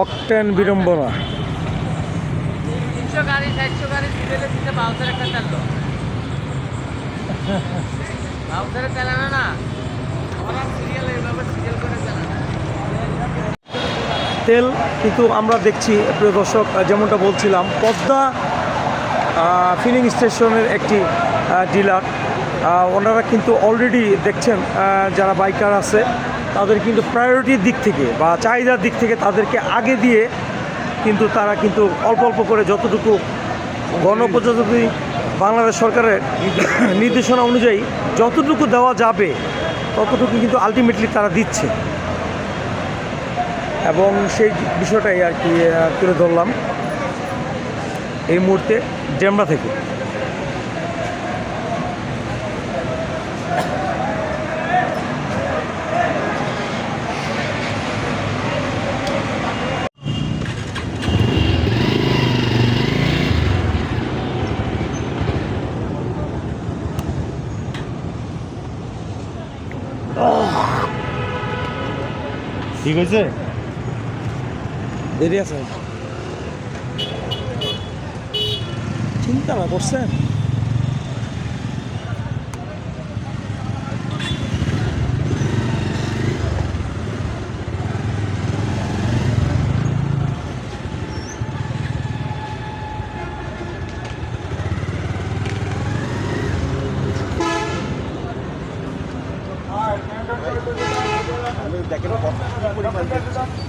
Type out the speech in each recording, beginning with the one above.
Octane বিড়ম্বনা। 300 গাড়ি 400 গাড়ি সিরিয়ালে দিতে বাউসার একটা চাললো বাউসারে চালানো না ওরা সিরিয়াল এইভাবে সিরিয়াল করে চালানো তেল কিন্তু আমরা দেখছি প্রিয় দর্শক, যেমনটা বলছিলাম, পদ্মা ফিলিং স্টেশনের একটি ডিলার। ওনারা কিন্তু অলরেডি দেখছেন যারা বাইকার আছে তাদের কিন্তু প্রায়োরিটির দিক থেকে বা চাহিদার দিক থেকে তাদেরকে আগে দিয়ে কিন্তু তারা কিন্তু অল্প অল্প করে যতটুকু গণপ্রজাতন্ত্রী বাংলাদেশ সরকারের নির্দেশনা অনুযায়ী যতটুকু দেওয়া যাবে ততটুকু কিন্তু আলটিমেটলি তারা দিচ্ছে, এবং সেই বিষয়টাই আর কি তুলে ধরলাম এই মুহূর্তে ডেমরা থেকে। ঠিক হয়েছে, দেরি আছে, চিন্তা না করছেন?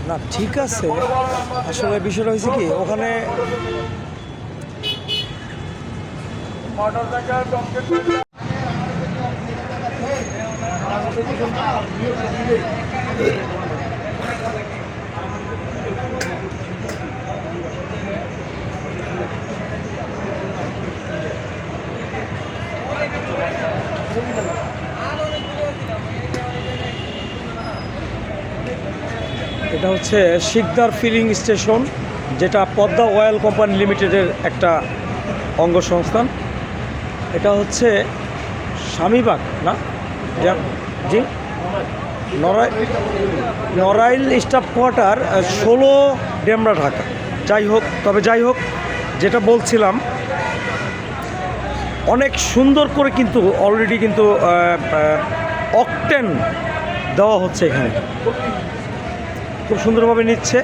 না ঠিক আছে, আসলে বিষয়টা হয়েছে কি, ওখানে এটা হচ্ছে শিকদার ফিলিং স্টেশন, যেটা পদ্মা অয়েল কোম্পানি লিমিটেডের একটা অঙ্গ সংস্থান। এটা হচ্ছে স্বামীবাগ না, জি, নড়াইল স্টাফ কোয়ার্টার 16 ডেমরা ঢাকা। যাই হোক যেটা বলছিলাম, অনেক সুন্দর করে কিন্তু অলরেডি কিন্তু অকটেন দেওয়া হচ্ছে এখানে, খুব সুন্দরভাবে নিচ্ছে।